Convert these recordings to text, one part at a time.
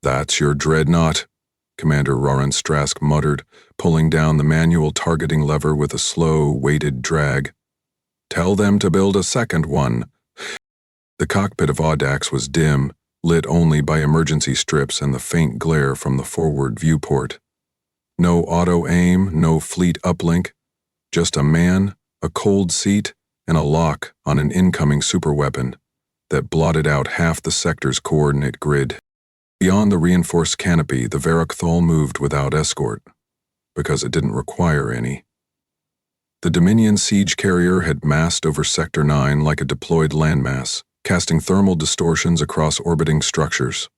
"That's your Dreadnought," Commander Roran Strask muttered, pulling down the manual targeting lever with a slow, weighted drag. "Tell them to build a second one." The cockpit of Audax was dim, lit only by emergency strips and the faint glare from the forward viewport. No auto-aim, no fleet uplink, just a man, a cold seat, and a lock on an incoming superweapon that blotted out half the sector's coordinate grid. Beyond the reinforced canopy, the Varrock moved without escort, because it didn't require any. The Dominion siege carrier had massed over Sector 9 like a deployed landmass, casting thermal distortions across orbiting structures.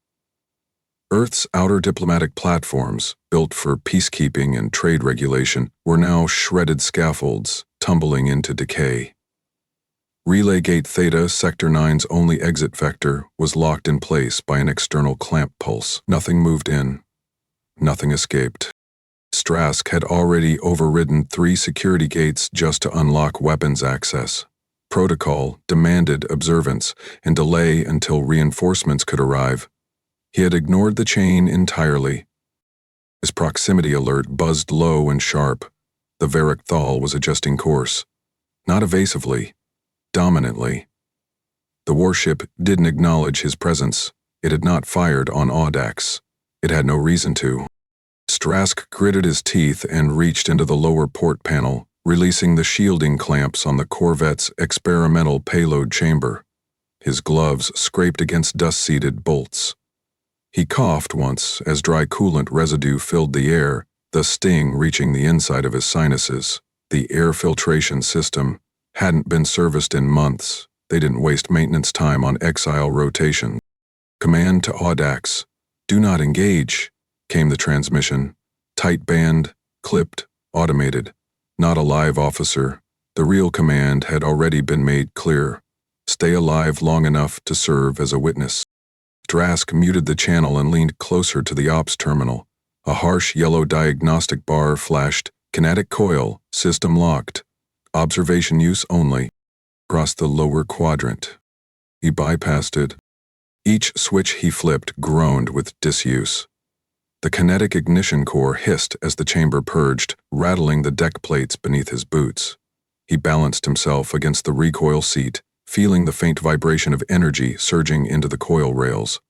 Earth's outer diplomatic platforms, built for peacekeeping and trade regulation, were now shredded scaffolds, tumbling into decay. Relay Gate Theta, Sector 9's only exit vector, was locked in place by an external clamp pulse. Nothing moved in. Nothing escaped. Strask had already overridden 3 security gates just to unlock weapons access. Protocol demanded observance and delay until reinforcements could arrive. He had ignored the chain entirely. His proximity alert buzzed low and sharp. The Varrock was adjusting course. Not evasively. Dominantly. The warship didn't acknowledge his presence. It had not fired on Audax. It had no reason to. Strask gritted his teeth and reached into the lower port panel, releasing the shielding clamps on the Corvette's experimental payload chamber. His gloves scraped against dust-seeded bolts. He coughed once as dry coolant residue filled the air, the sting reaching the inside of his sinuses. The air filtration system hadn't been serviced in months. They didn't waste maintenance time on exile rotation. "Command to Audax. Do not engage," came the transmission. Tight band, clipped, automated. Not a live officer. The real command had already been made clear. Stay alive long enough to serve as a witness. Strask muted the channel and leaned closer to the ops terminal. A harsh yellow diagnostic bar flashed. "Kinetic coil, system locked. Observation use only." Across the lower quadrant. He bypassed it. Each switch he flipped groaned with disuse. The kinetic ignition core hissed as the chamber purged, rattling the deck plates beneath his boots. He balanced himself against the recoil seat, feeling the faint vibration of energy surging into the coil rails.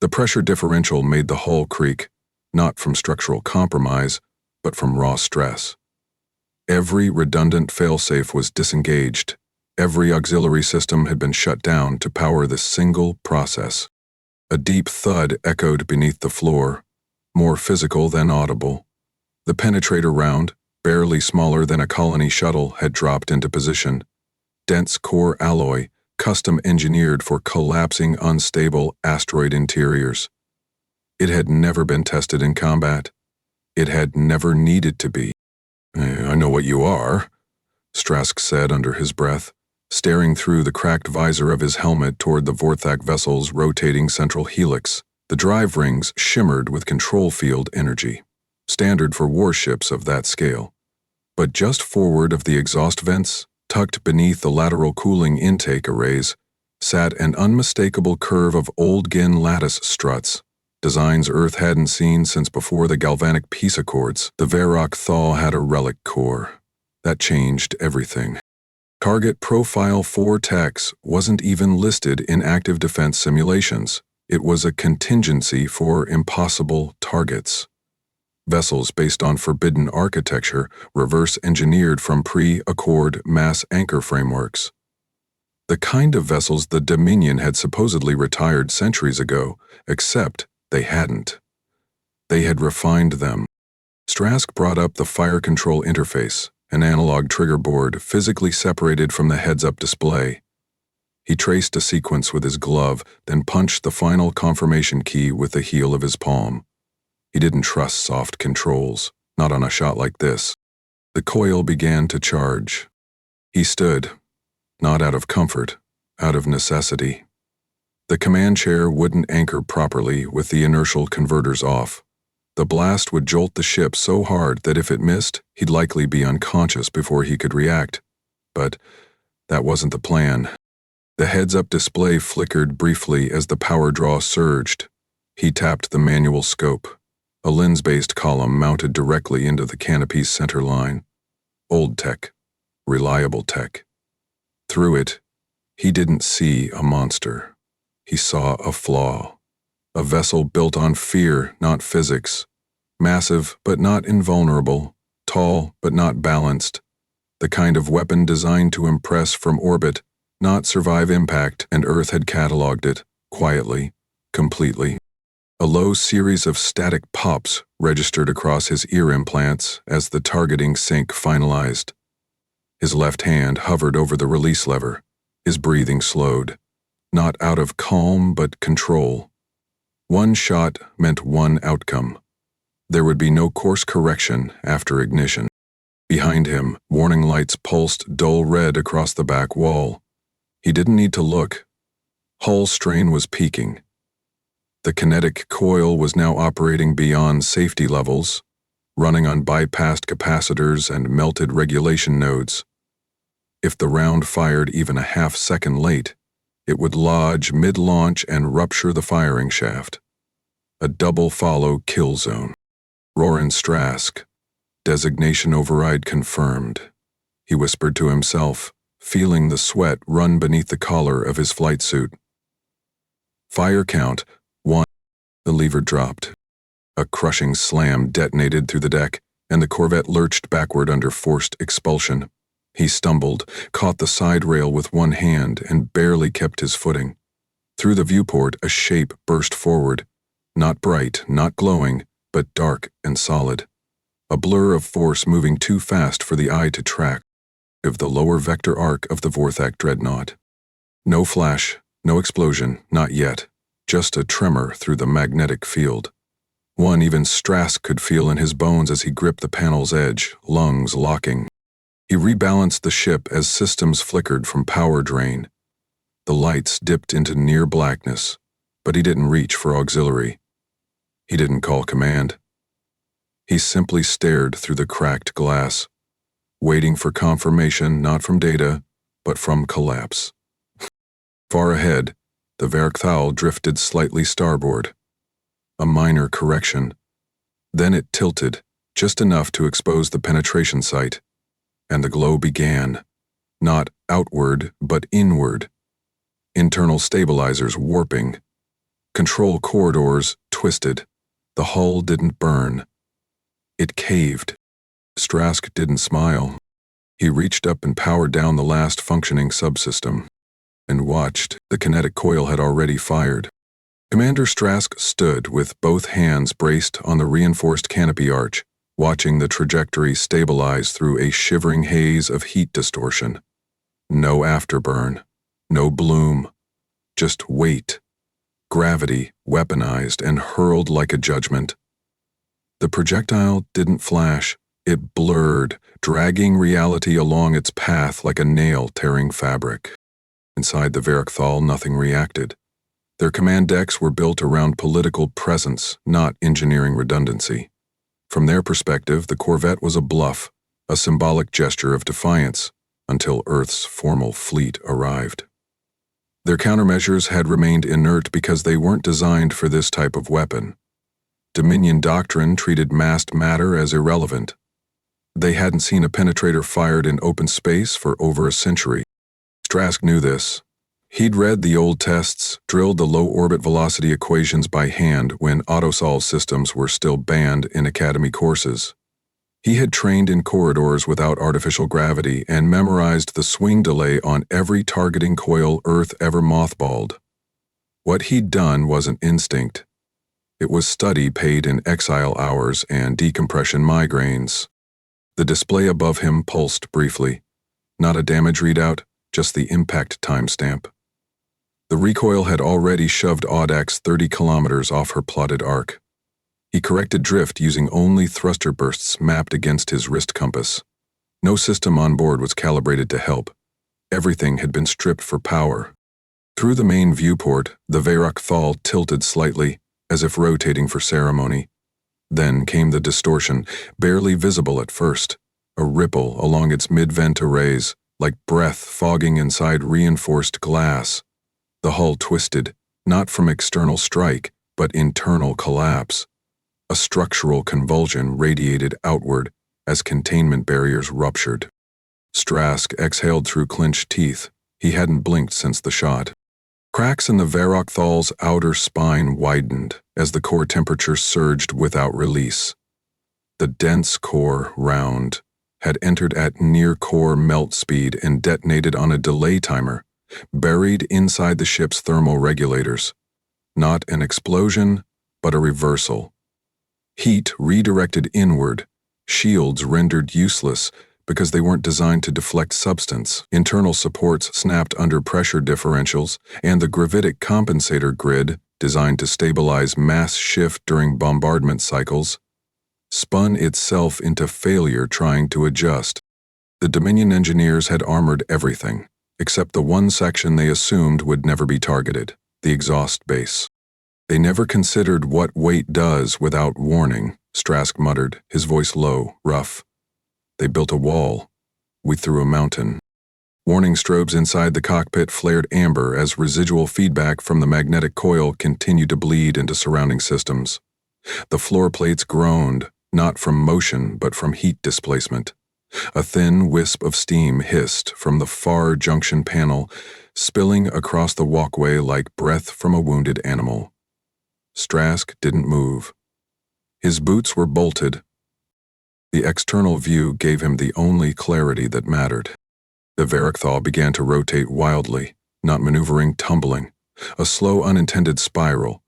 The pressure differential made the hull creak, not from structural compromise, but from raw stress. Every redundant failsafe was disengaged. Every auxiliary system had been shut down to power this single process. A deep thud echoed beneath the floor, more physical than audible. The penetrator round, barely smaller than a colony shuttle, had dropped into position. Dense core alloy, custom engineered for collapsing, unstable asteroid interiors. It had never been tested in combat. It had never needed to be. "I know what you are," Strask said under his breath, staring through the cracked visor of his helmet toward the Vorthak vessel's rotating central helix. The drive rings shimmered with control field energy, standard for warships of that scale. But just forward of the exhaust vents, tucked beneath the lateral cooling intake arrays, sat an unmistakable curve of old Gin lattice struts, designs Earth hadn't seen since before the galvanic peace accords. The Varrock had a relic core. That changed everything. Target Profile 4 Techs wasn't even listed in active defense simulations. It was a contingency for impossible targets. Vessels based on forbidden architecture, reverse-engineered from pre-accord mass anchor frameworks. The kind of vessels the Dominion had supposedly retired centuries ago, except they hadn't. They had refined them. Strask brought up the fire control interface, an analog trigger board physically separated from the heads-up display. He traced a sequence with his glove, then punched the final confirmation key with the heel of his palm. He didn't trust soft controls, not on a shot like this. The coil began to charge. He stood, not out of comfort, out of necessity. The command chair wouldn't anchor properly with the inertial converters off. The blast would jolt the ship so hard that if it missed, he'd likely be unconscious before he could react. But that wasn't the plan. The heads-up display flickered briefly as the power draw surged. He tapped the manual scope, a lens-based column mounted directly into the canopy's center line. Old tech, reliable tech. Through it, he didn't see a monster. He saw a flaw. A vessel built on fear, not physics. Massive, but not invulnerable. Tall, but not balanced. The kind of weapon designed to impress from orbit, not survive impact, and Earth had cataloged it, quietly, completely. A low series of static pops registered across his ear implants as the targeting sync finalized. His left hand hovered over the release lever. His breathing slowed. Not out of calm, but control. One shot meant one outcome. There would be no course correction after ignition. Behind him, warning lights pulsed dull red across the back wall. He didn't need to look. Hull strain was peaking. The kinetic coil was now operating beyond safety levels, running on bypassed capacitors and melted regulation nodes. If the round fired even a half-second late, it would lodge mid-launch and rupture the firing shaft. A double-follow kill zone. Roran Strask. Designation override confirmed. He whispered to himself, feeling the sweat run beneath the collar of his flight suit. Fire count, 1. The lever dropped. A crushing slam detonated through the deck, and the Corvette lurched backward under forced expulsion. He stumbled, caught the side rail with one hand, and barely kept his footing. Through the viewport, a shape burst forward. Not bright, not glowing, but dark and solid. A blur of force moving too fast for the eye to track. Of the lower vector arc of the Vorthak Dreadnought. No flash, no explosion, not yet. Just a tremor through the magnetic field. One even Strask could feel in his bones as he gripped the panel's edge, lungs locking. He rebalanced the ship as systems flickered from power drain. The lights dipped into near blackness, but he didn't reach for auxiliary. He didn't call command. He simply stared through the cracked glass, waiting for confirmation not from data, but from collapse. Far ahead, the Verkthal drifted slightly starboard. A minor correction. Then it tilted, just enough to expose the penetration site, and the glow began, not outward, but inward. Internal stabilizers warping. Control corridors twisted. The hull didn't burn. It caved. Strask didn't smile. He reached up and powered down the last functioning subsystem, and watched. The kinetic coil had already fired. Commander Strask stood with both hands braced on the reinforced canopy arch, watching the trajectory stabilize through a shivering haze of heat distortion. No afterburn, no bloom, just weight. Gravity, weaponized and hurled like a judgment. The projectile didn't flash, it blurred, dragging reality along its path like a nail tearing fabric. Inside the Verkthal, nothing reacted. Their command decks were built around political presence, not engineering redundancy. From their perspective, the Corvette was a bluff, a symbolic gesture of defiance, until Earth's formal fleet arrived. Their countermeasures had remained inert because they weren't designed for this type of weapon. Dominion doctrine treated massed matter as irrelevant. They hadn't seen a penetrator fired in open space for over a century. Strask knew this. He'd read the old tests, drilled the low-orbit velocity equations by hand when autosol systems were still banned in academy courses. He had trained in corridors without artificial gravity and memorized the swing delay on every targeting coil Earth ever mothballed. What he'd done wasn't instinct. It was study paid in exile hours and decompression migraines. The display above him pulsed briefly. Not a damage readout, just the impact timestamp. The recoil had already shoved Audax 30 kilometers off her plotted arc. He corrected drift using only thruster bursts mapped against his wrist compass. No system on board was calibrated to help. Everything had been stripped for power. Through the main viewport, the Verkthal tilted slightly, as if rotating for ceremony. Then came the distortion, barely visible at first, a ripple along its mid-vent arrays, like breath fogging inside reinforced glass. The hull twisted, not from external strike, but internal collapse. A structural convulsion radiated outward as containment barriers ruptured. Strask exhaled through clenched teeth. He hadn't blinked since the shot. Cracks in the Varrochthal's outer spine widened as the core temperature surged without release. The dense core, round, had entered at near-core melt speed and detonated on a delay timer, buried inside the ship's thermal regulators. Not an explosion, but a reversal. Heat redirected inward, shields rendered useless because they weren't designed to deflect substance. Internal supports snapped under pressure differentials, and the gravitic compensator grid, designed to stabilize mass shift during bombardment cycles, spun itself into failure trying to adjust. The Dominion engineers had armored everything, except the one section they assumed would never be targeted, the exhaust base. They never considered what weight does without warning, Strask muttered, his voice low, rough. They built a wall. We threw a mountain. Warning strobes inside the cockpit flared amber as residual feedback from the magnetic coil continued to bleed into surrounding systems. The floor plates groaned, not from motion but from heat displacement. A thin wisp of steam hissed from the far junction panel, spilling across the walkway like breath from a wounded animal. Strask didn't move. His boots were bolted. The external view gave him the only clarity that mattered. The Varrochthal began to rotate wildly, not maneuvering, tumbling, a slow unintended spiral.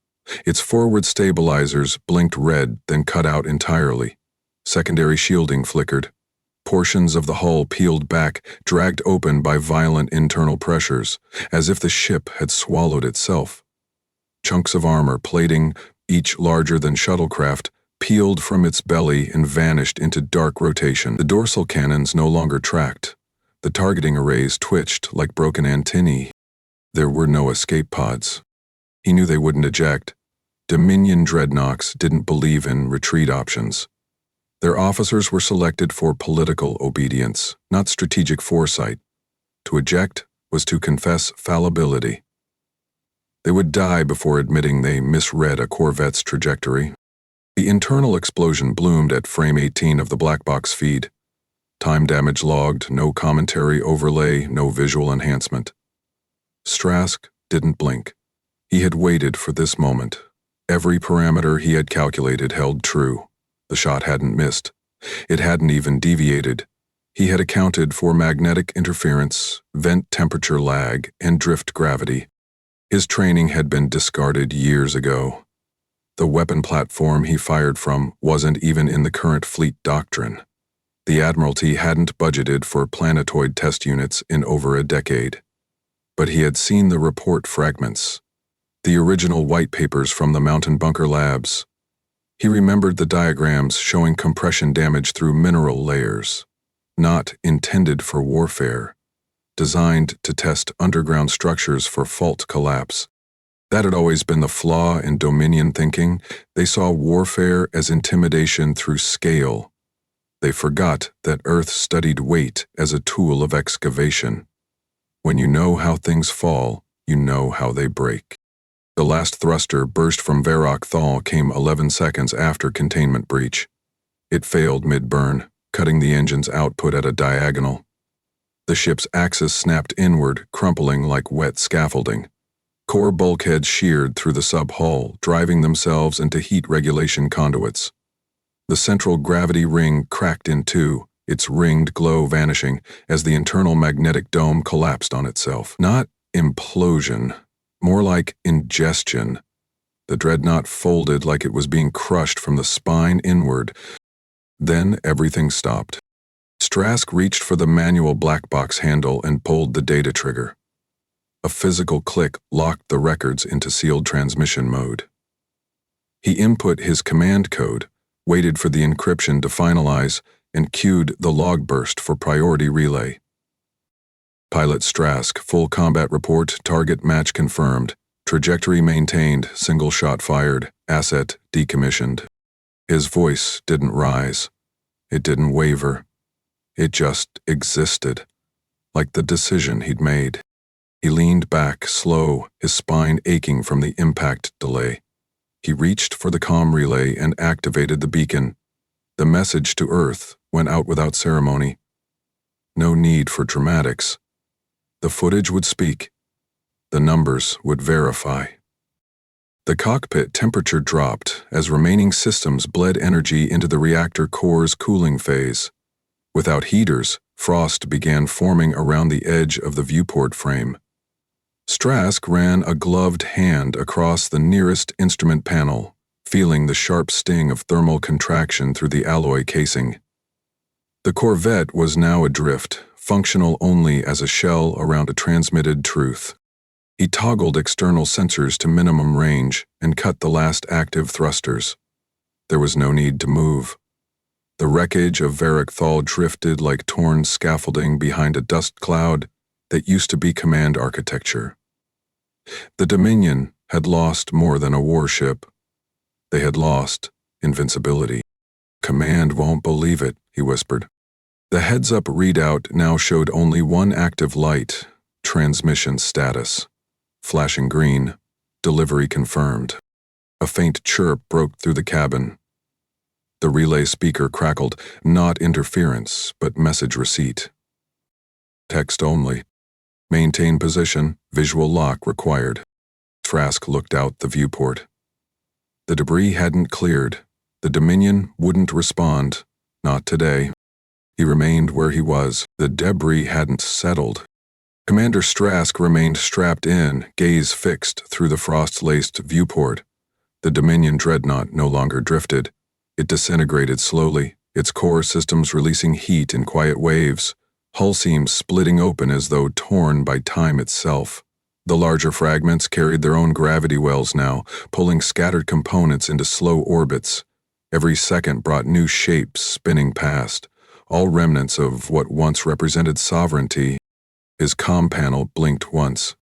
Its forward stabilizers blinked red, then cut out entirely. Secondary shielding flickered. Portions of the hull peeled back, dragged open by violent internal pressures, as if the ship had swallowed itself. Chunks of armor, plating, each larger than shuttlecraft, peeled from its belly and vanished into dark rotation. The dorsal cannons no longer tracked. The targeting arrays twitched like broken antennae. There were no escape pods. He knew they wouldn't eject. Dominion dreadnoughts didn't believe in retreat options. Their officers were selected for political obedience, not strategic foresight. To eject was to confess fallibility. They would die before admitting they misread a corvette's trajectory. The internal explosion bloomed at frame 18 of the black box feed. Time damage logged, no commentary overlay, no visual enhancement. Strask didn't blink. He had waited for this moment. Every parameter he had calculated held true. The shot hadn't missed. It hadn't even deviated. He had accounted for magnetic interference, vent temperature lag, and drift gravity. His training had been discarded years ago. The weapon platform he fired from wasn't even in the current fleet doctrine. The Admiralty hadn't budgeted for planetoid test units in over a decade. But he had seen the report fragments, the original white papers from the Mountain Bunker labs. He remembered the diagrams showing compression damage through mineral layers, not intended for warfare, designed to test underground structures for fault collapse. That had always been the flaw in Dominion thinking. They saw warfare as intimidation through scale. They forgot that Earth studied weight as a tool of excavation. When you know how things fall, you know how they break. The last thruster burst from Varrochthal came 11 seconds after containment breach. It failed mid-burn, cutting the engine's output at a diagonal. The ship's axis snapped inward, crumpling like wet scaffolding. Core bulkheads sheared through the sub-hull, driving themselves into heat regulation conduits. The central gravity ring cracked in two, its ringed glow vanishing as the internal magnetic dome collapsed on itself. Not implosion, more like ingestion. The dreadnought folded like it was being crushed from the spine inward. Then everything stopped. Strask reached for the manual black box handle and pulled the data trigger. A physical click locked the records into sealed transmission mode. He input his command code, waited for the encryption to finalize, and cued the log burst for priority relay. Pilot Strask, full combat report, target match confirmed, trajectory maintained, single shot fired, asset decommissioned. His voice didn't rise. It didn't waver. It just existed, like the decision he'd made. He leaned back, slow, his spine aching from the impact delay. He reached for the comm relay and activated the beacon. The message to Earth went out without ceremony. No need for dramatics. The footage would speak. The numbers would verify. The cockpit temperature dropped as remaining systems bled energy into the reactor core's cooling phase. Without heaters, frost began forming around the edge of the viewport frame. Strask ran a gloved hand across the nearest instrument panel, feeling the sharp sting of thermal contraction through the alloy casing. The Corvette was now adrift, functional only as a shell around a transmitted truth. He toggled external sensors to minimum range and cut the last active thrusters. There was no need to move. The wreckage of Varric drifted like torn scaffolding behind a dust cloud that used to be command architecture. The Dominion had lost more than a warship. They had lost invincibility. "Command won't believe it," he whispered. The heads-up readout now showed only one active light, transmission status. Flashing green, delivery confirmed. A faint chirp broke through the cabin. The relay speaker crackled, not interference, but message receipt. Text only. Maintain position, visual lock required. Trask looked out the viewport. The debris hadn't cleared. The Dominion wouldn't respond. Not today. He remained where he was. The debris hadn't settled. Commander Strask remained strapped in, gaze fixed through the frost-laced viewport. The Dominion Dreadnought no longer drifted. It disintegrated slowly, its core systems releasing heat in quiet waves, hull seams splitting open as though torn by time itself. The larger fragments carried their own gravity wells now, pulling scattered components into slow orbits. Every second brought new shapes spinning past, all remnants of what once represented sovereignty. His comm panel blinked once.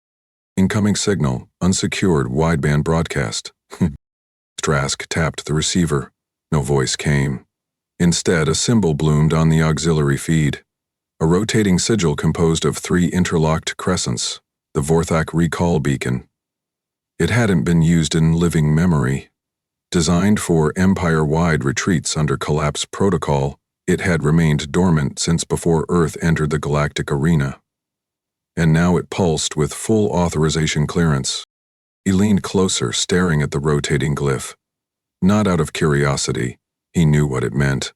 Incoming signal, unsecured wideband broadcast. Strask tapped the receiver. No voice came. Instead, a symbol bloomed on the auxiliary feed. A rotating sigil composed of 3 interlocked crescents, the Vorthak recall beacon. It hadn't been used in living memory. Designed for empire-wide retreats under collapse protocol, it had remained dormant since before Earth entered the galactic arena. And now it pulsed with full authorization clearance. He leaned closer, staring at the rotating glyph. Not out of curiosity, he knew what it meant.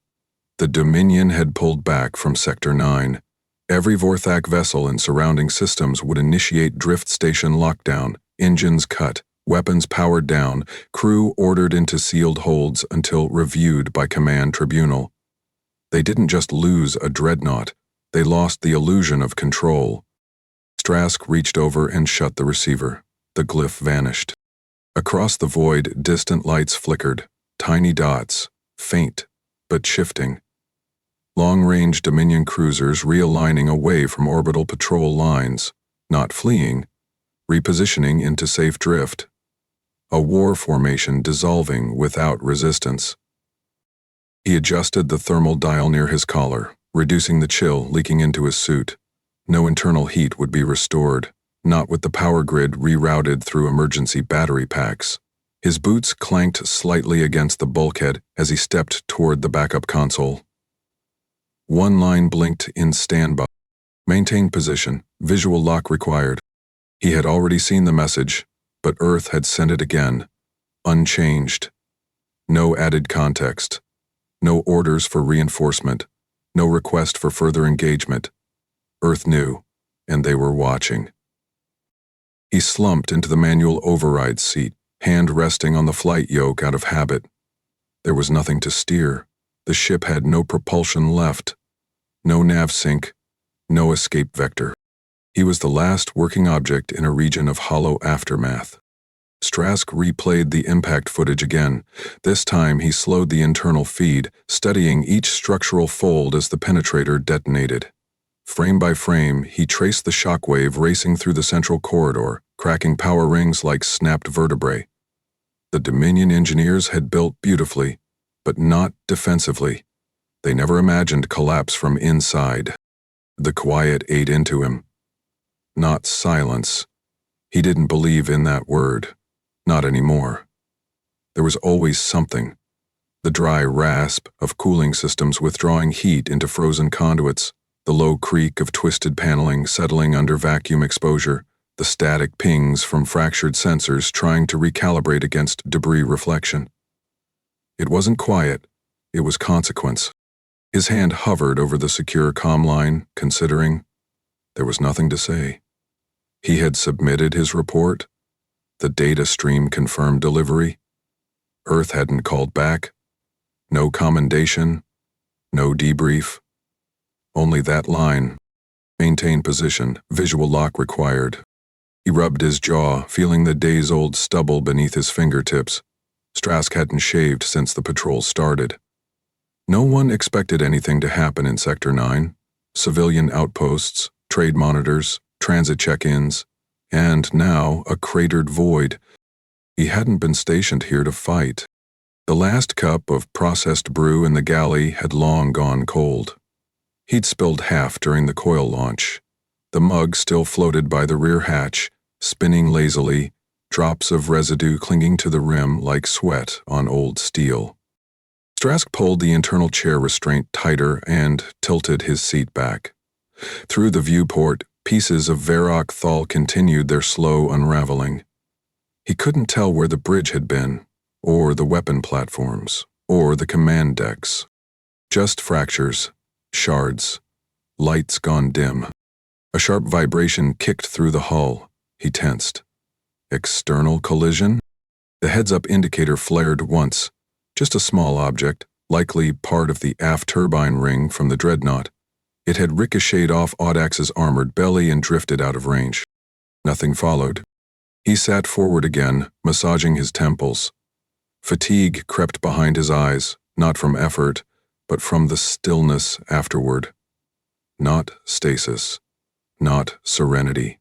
The Dominion had pulled back from Sector 9. Every Vorthak vessel in surrounding systems would initiate drift station lockdown, engines cut, weapons powered down, crew ordered into sealed holds until reviewed by command tribunal. They didn't just lose a Dreadnought, they lost the illusion of control. Strask reached over and shut the receiver. The glyph vanished. Across the void, distant lights flickered, tiny dots, faint, but shifting. Long-range Dominion cruisers realigning away from orbital patrol lines, not fleeing, repositioning into safe drift. A war formation dissolving without resistance. He adjusted the thermal dial near his collar, reducing the chill leaking into his suit. No internal heat would be restored, not with the power grid rerouted through emergency battery packs. His boots clanked slightly against the bulkhead as he stepped toward the backup console. One line blinked in standby. Maintain position, visual lock required. He had already seen the message, but Earth had sent it again, unchanged. No added context. No orders for reinforcement. No request for further engagement. Earth knew, and they were watching. He slumped into the manual override seat, hand resting on the flight yoke out of habit. There was nothing to steer. The ship had no propulsion left. No nav sync, no escape vector. He was the last working object in a region of hollow aftermath. Strask replayed the impact footage again. This time he slowed the internal feed, studying each structural fold as the penetrator detonated. Frame by frame, he traced the shockwave racing through the central corridor, cracking power rings like snapped vertebrae. The Dominion engineers had built beautifully, but not defensively. They never imagined collapse from inside. The quiet ate into him. Not silence. He didn't believe in that word. Not anymore. There was always something. The dry rasp of cooling systems withdrawing heat into frozen conduits, the low creak of twisted paneling settling under vacuum exposure, the static pings from fractured sensors trying to recalibrate against debris reflection. It wasn't quiet, it was consequence. His hand hovered over the secure comm line, considering. There was nothing to say. He had submitted his report. The data stream confirmed delivery. Earth hadn't called back. No commendation. No debrief. Only that line. Maintain position, visual lock required. He rubbed his jaw, feeling the days-old stubble beneath his fingertips. Strask hadn't shaved since the patrol started. No one expected anything to happen in Sector 9. Civilian outposts, trade monitors, transit check-ins, and now a cratered void. He hadn't been stationed here to fight. The last cup of processed brew in the galley had long gone cold. He'd spilled half during the coil launch. The mug still floated by the rear hatch, spinning lazily, drops of residue clinging to the rim like sweat on old steel. Strask pulled the internal chair restraint tighter and tilted his seat back. Through the viewport, pieces of Varrock Thal continued their slow unraveling. He couldn't tell where the bridge had been, or the weapon platforms, or the command decks. Just fractures, shards, lights gone dim. A sharp vibration kicked through the hull. He tensed. External collision? The heads-up indicator flared once. Just a small object, likely part of the aft turbine ring from the Dreadnought. It had ricocheted off Audax's armored belly and drifted out of range. Nothing followed. He sat forward again, massaging his temples. Fatigue crept behind his eyes, not from effort, but from the stillness afterward. Not stasis. Not serenity.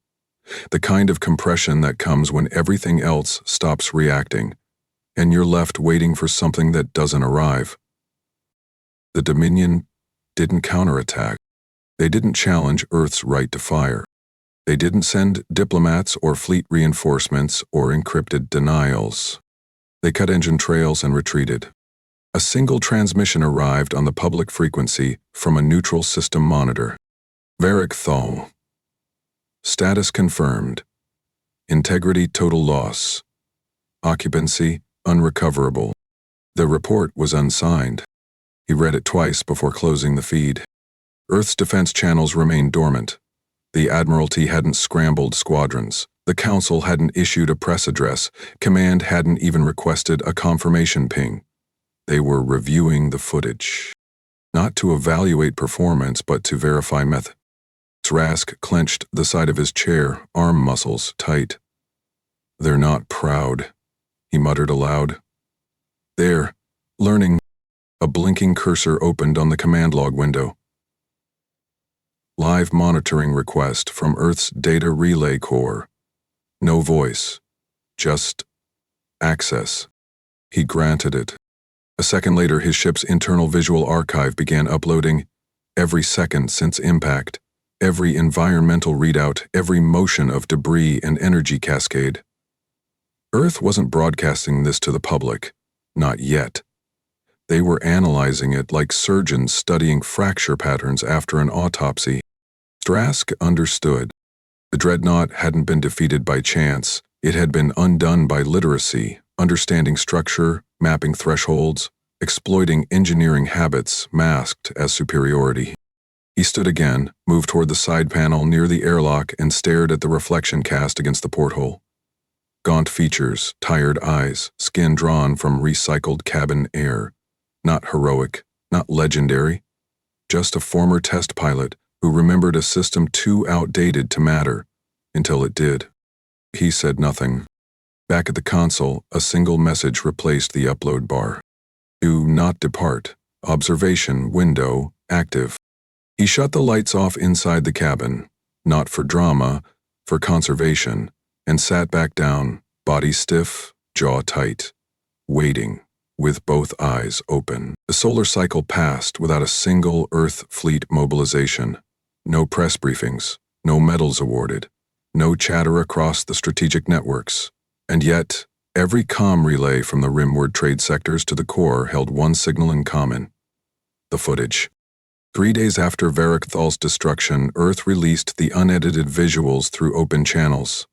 The kind of compression that comes when everything else stops reacting, and you're left waiting for something that doesn't arrive. The Dominion didn't counterattack. They didn't challenge Earth's right to fire. They didn't send diplomats or fleet reinforcements or encrypted denials. They cut engine trails and retreated. A single transmission arrived on the public frequency from a neutral system monitor. Varrock Thal. Status confirmed. Integrity total loss. Occupancy unrecoverable. The report was unsigned. He read it twice before closing the feed. Earth's defense channels remained dormant. The Admiralty hadn't scrambled squadrons. The Council hadn't issued a press address. Command hadn't even requested a confirmation ping. They were reviewing the footage. Not to evaluate performance, but to verify method. Strask clenched the side of his chair, arm muscles tight. They're not proud, he muttered aloud. There, learning. A blinking cursor opened on the command log window. Live monitoring request from Earth's Data Relay Core. No voice. Just access. He granted it. A second later, his ship's internal visual archive began uploading. Every second since impact. Every environmental readout, every motion of debris and energy cascade. Earth wasn't broadcasting this to the public. Not yet. They were analyzing it like surgeons studying fracture patterns after an autopsy. Strask understood. The Dreadnought hadn't been defeated by chance. It had been undone by literacy, understanding structure, mapping thresholds, exploiting engineering habits masked as superiority. He stood again, moved toward the side panel near the airlock and stared at the reflection cast against the porthole. Gaunt features, tired eyes, skin drawn from recycled cabin air. Not heroic, not legendary. Just a former test pilot who remembered a system too outdated to matter, until it did. He said nothing. Back at the console, a single message replaced the upload bar. Do not depart. Observation window active. He shut the lights off inside the cabin, not for drama, for conservation, and sat back down, body stiff, jaw tight, waiting, with both eyes open. The solar cycle passed without a single Earth fleet mobilization. No press briefings, no medals awarded, no chatter across the strategic networks. And yet, Every comm relay from the rimward trade sectors to the core held one signal in common: the footage. 3 days after Varikthal's destruction, Earth released the unedited visuals through open channels.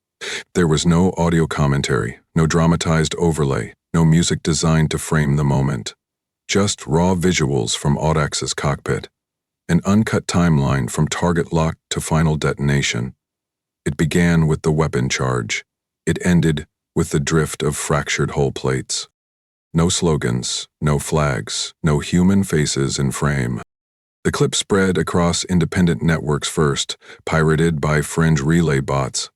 There was no audio commentary, no dramatized overlay, no music designed to frame the moment. Just raw visuals from Audax's cockpit. An uncut timeline from target lock to final detonation. It began with the weapon charge. It ended with the drift of fractured hull plates. No slogans, no flags, no human faces in frame. The clip spread across independent networks first, pirated by fringe relay bots.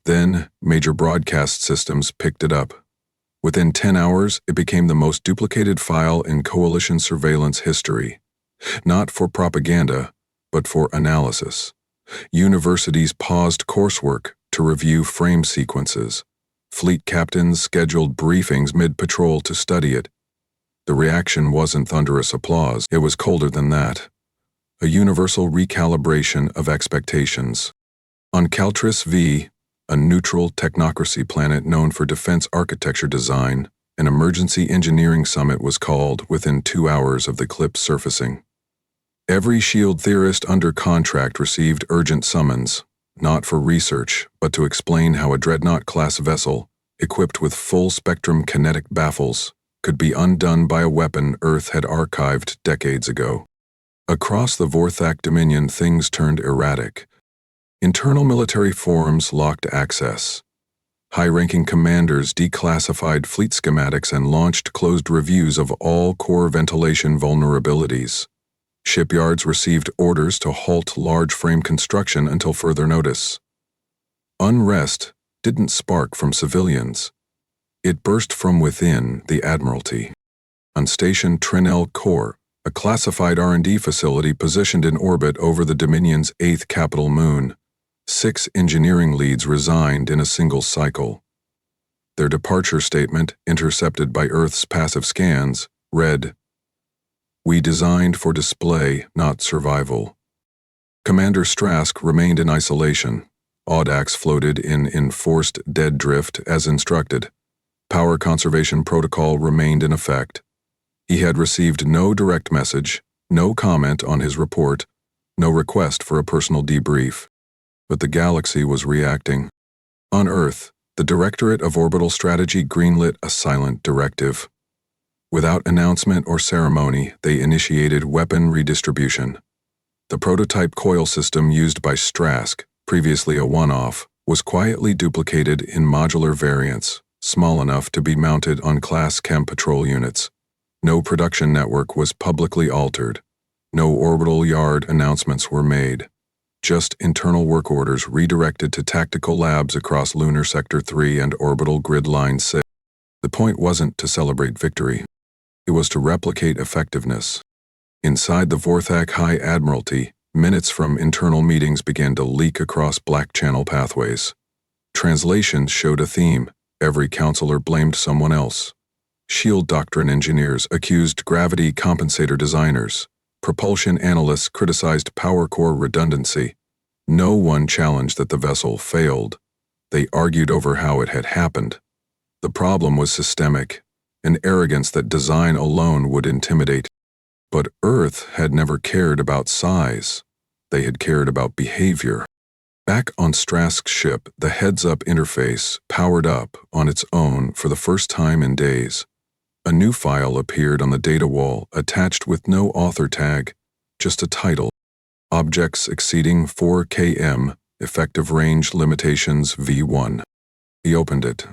Then, major broadcast systems picked it up. Within 10 hours, it became the most duplicated file in coalition surveillance history. Not for propaganda, but for analysis. Universities paused coursework to review frame sequences. Fleet captains scheduled briefings mid-patrol to study it. The reaction wasn't thunderous applause, it was colder than that. A universal recalibration of expectations. On Caltris V, a neutral technocracy planet known for defense architecture design, an emergency engineering summit was called within 2 hours of the clip surfacing. Every SHIELD theorist under contract received urgent summons, not for research, but to explain how a Dreadnought-class vessel, equipped with full-spectrum kinetic baffles, could be undone by a weapon Earth had archived decades ago. Across the Vorthak Dominion, things turned erratic. Internal military forums locked access. High-ranking commanders declassified fleet schematics and launched closed reviews of all core ventilation vulnerabilities. Shipyards received orders to halt large frame construction until further notice. Unrest didn't spark from civilians. It burst from within the Admiralty. On Station Trinell Core, a classified R&D facility positioned in orbit over the Dominion's 8th capital moon, 6 engineering leads resigned in a single cycle. Their departure statement, intercepted by Earth's passive scans, read, "We designed for display, not survival." Commander Strask remained in isolation. Audax floated in enforced dead drift as instructed. Power conservation protocol remained in effect. He had received no direct message, no comment on his report, no request for a personal debrief. But the galaxy was reacting. On Earth, the Directorate of Orbital Strategy greenlit a silent directive. Without announcement or ceremony, they initiated weapon redistribution. The prototype coil system used by Strask, previously a one-off, was quietly duplicated in modular variants, small enough to be mounted on Class Chem patrol units. No production network was publicly altered. No orbital yard announcements were made. Just internal work orders redirected to tactical labs across Lunar Sector 3 and Orbital Grid Line 6. The point wasn't to celebrate victory. It was to replicate effectiveness. Inside the Vorthak High Admiralty, minutes from internal meetings began to leak across Black Channel pathways. Translations showed a theme. Every counselor blamed someone else. SHIELD doctrine engineers accused gravity compensator designers. Propulsion analysts criticized power core redundancy. No one challenged that the vessel failed. They argued over how it had happened. The problem was systemic, an arrogance that design alone would intimidate. But Earth had never cared about size. They had cared about behavior. Back on Strask's ship, the heads-up interface powered up on its own for the first time in days. A new file appeared on the data wall, attached with no author tag, just a title. Objects exceeding 4 km, effective range limitations V1. He opened it.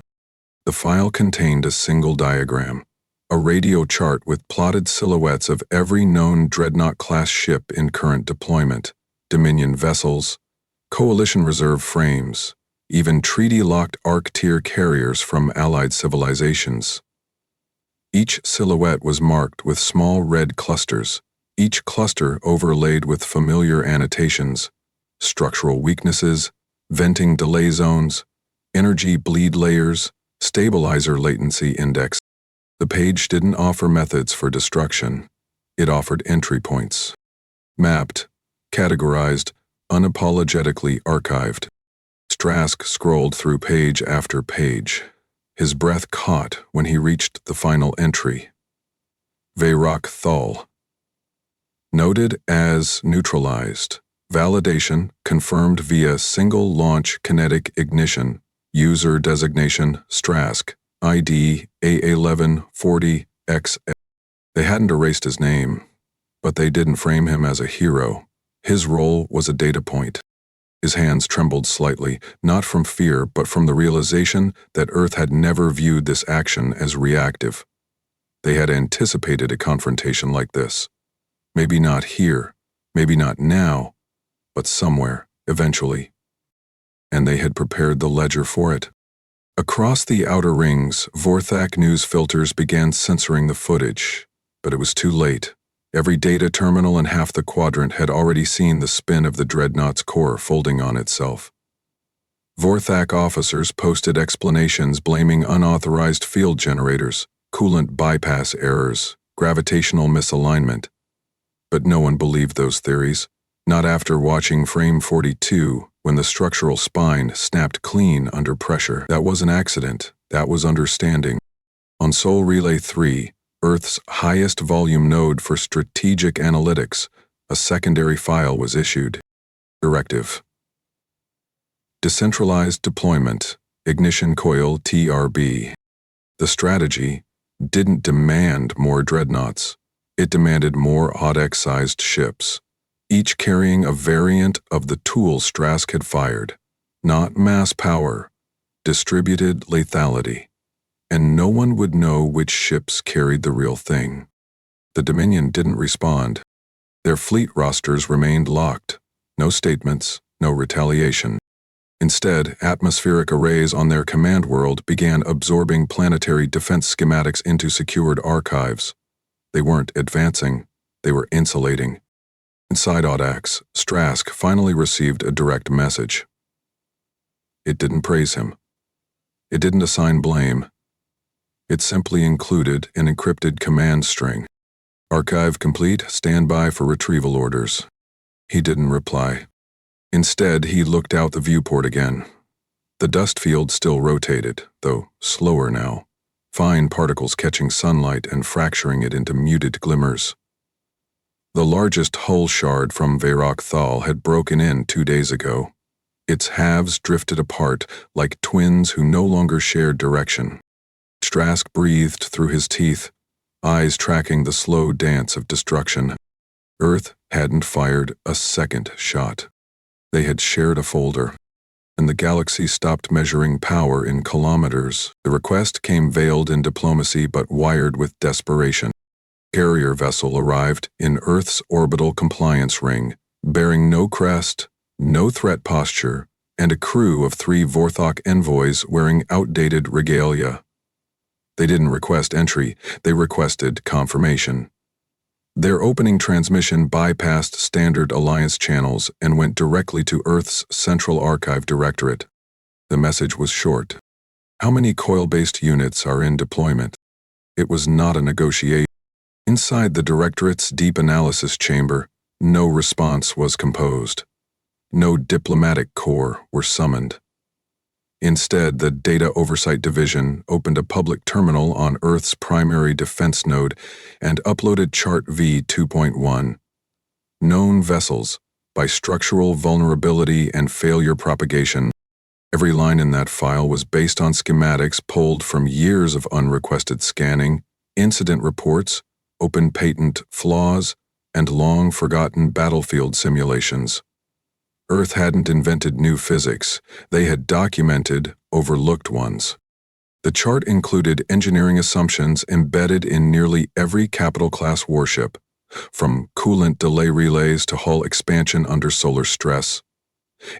The file contained a single diagram, a radio chart with plotted silhouettes of every known Dreadnought-class ship in current deployment, Dominion vessels, Coalition reserve frames, even treaty-locked Arc-tier carriers from Allied civilizations. Each silhouette was marked with small red clusters, each cluster overlaid with familiar annotations: structural weaknesses, venting delay zones, energy bleed layers, stabilizer latency index. The page didn't offer methods for destruction. It offered entry points. Mapped, categorized, unapologetically archived. Strask scrolled through page after page. His breath caught when he reached the final entry. Veyrock Thal. Noted as neutralized. Validation confirmed via single-launch kinetic ignition. User designation Strask. ID A1140XX. They hadn't erased his name, but they didn't frame him as a hero. His role was a data point. His hands trembled slightly, not from fear, but from the realization that Earth had never viewed this action as reactive. They had anticipated a confrontation like this. Maybe not here, maybe not now, but somewhere, eventually. And they had prepared the ledger for it. Across the outer rings, Vorthak news filters began censoring the footage, but it was too late. Every data terminal in half the quadrant had already seen the spin of the Dreadnought's core folding on itself. Vorthak officers posted explanations blaming unauthorized field generators, coolant bypass errors, gravitational misalignment. But no one believed those theories, not after watching frame 42 when the structural spine snapped clean under pressure. That was an accident. That was understanding. On Sol Relay 3, Earth's highest volume node for strategic analytics, a secondary file was issued. Directive. Decentralized deployment, ignition coil TRB. The strategy didn't demand more dreadnoughts. It demanded more oversized ships, each carrying a variant of the tool Strask had fired. Not mass power, distributed lethality. And no one would know which ships carried the real thing. The Dominion didn't respond. Their fleet rosters remained locked. No statements, no retaliation. Instead, atmospheric arrays on their command world began absorbing planetary defense schematics into secured archives. They weren't advancing, they were insulating. Inside Audax, Strask finally received a direct message. It didn't praise him. It didn't assign blame. It simply included an encrypted command string. Archive complete, stand by for retrieval orders. He didn't reply. Instead, he looked out the viewport again. The dust field still rotated, though slower now. Fine particles catching sunlight and fracturing it into muted glimmers. The largest hull shard from Veyrock Thal had broken in 2 days ago. Its halves drifted apart like twins who no longer shared direction. Strask breathed through his teeth, eyes tracking the slow dance of destruction. Earth hadn't fired a second shot. They had shared a folder, and the galaxy stopped measuring power in kilometers. The request came veiled in diplomacy but wired with desperation. Carrier vessel arrived in Earth's orbital compliance ring, bearing no crest, no threat posture, and a crew of 3 Vorthok envoys wearing outdated regalia. They didn't request entry, they requested confirmation. Their opening transmission bypassed standard Alliance channels and went directly to Earth's Central Archive Directorate. The message was short. How many coil-based units are in deployment? It was not a negotiation. Inside the Directorate's deep analysis chamber, no response was composed. No diplomatic corps were summoned. Instead, the Data Oversight Division opened a public terminal on Earth's primary defense node and uploaded Chart V 2.1. Known vessels by structural vulnerability and failure propagation. Every line in that file was based on schematics pulled from years of unrequested scanning, incident reports, open patent flaws, and long-forgotten battlefield simulations. Earth hadn't invented new physics, they had documented overlooked ones. The chart included engineering assumptions embedded in nearly every capital-class warship, from coolant delay relays to hull expansion under solar stress.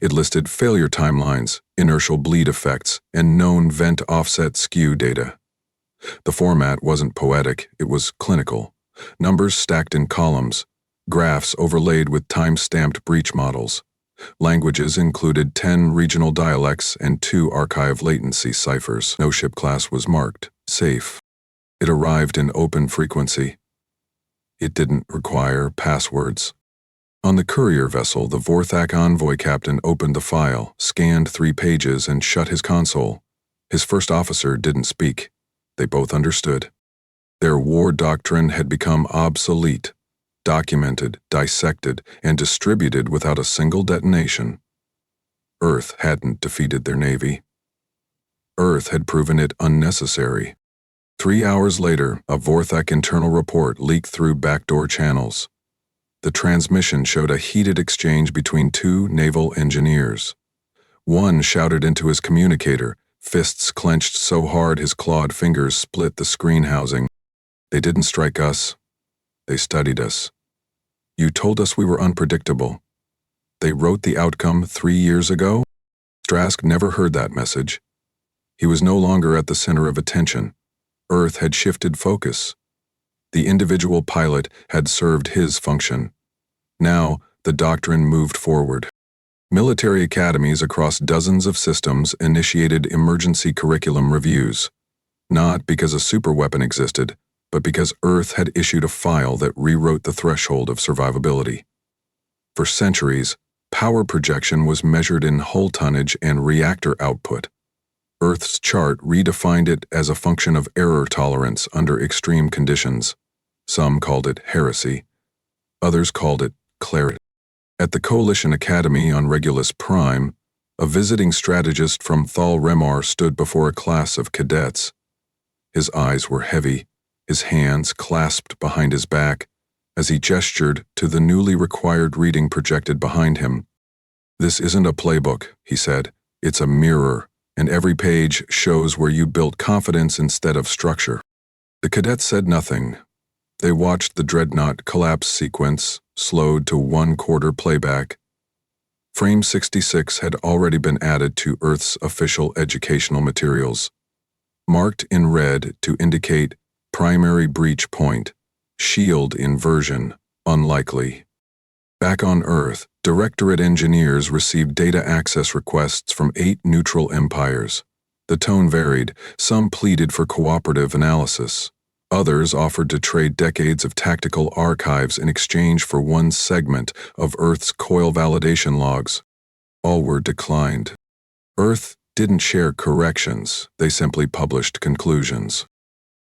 It listed failure timelines, inertial bleed effects, and known vent offset skew data. The format wasn't poetic, it was clinical. Numbers stacked in columns, graphs overlaid with time-stamped breach models. Languages included 10 regional dialects and 2 archive latency ciphers. No ship class was marked safe. It arrived in open frequency. It didn't require passwords. On the courier vessel, the Vorthak envoy captain opened the file, scanned 3 pages, and shut his console. His first officer didn't speak. They both understood. Their war doctrine had become obsolete, documented, dissected, and distributed without a single detonation. Earth hadn't defeated their navy. Earth had proven it unnecessary. 3 hours later, a Vorthak internal report leaked through backdoor channels. The transmission showed a heated exchange between two naval engineers. One shouted into his communicator, fists clenched so hard his clawed fingers split the screen housing. "They didn't strike us. They studied us. You told us we were unpredictable. They wrote the outcome 3 years ago?" Strask never heard that message. He was no longer at the center of attention. Earth had shifted focus. The individual pilot had served his function. Now, the doctrine moved forward. Military academies across dozens of systems initiated emergency curriculum reviews, not because a superweapon existed, but because Earth had issued a file that rewrote the threshold of survivability. For centuries, power projection was measured in hull tonnage and reactor output. Earth's chart redefined it as a function of error tolerance under extreme conditions. Some called it heresy. Others called it clarity. At the Coalition Academy on Regulus Prime, a visiting strategist from Thal Remar stood before a class of cadets. His eyes were heavy, his hands clasped behind his back, as he gestured to the newly required reading projected behind him. "This isn't a playbook," he said. "It's a mirror, and every page shows where you built confidence instead of structure." The cadets said nothing. They watched the Dreadnought collapse sequence, slowed to 1/4 playback. Frame 66 had already been added to Earth's official educational materials, marked in red to indicate primary breach point, shield inversion, unlikely. Back on Earth, Directorate engineers received data access requests from 8 neutral empires. The tone varied. Some pleaded for cooperative analysis. Others offered to trade decades of tactical archives in exchange for one segment of Earth's coil validation logs. All were declined. Earth didn't share corrections, they simply published conclusions.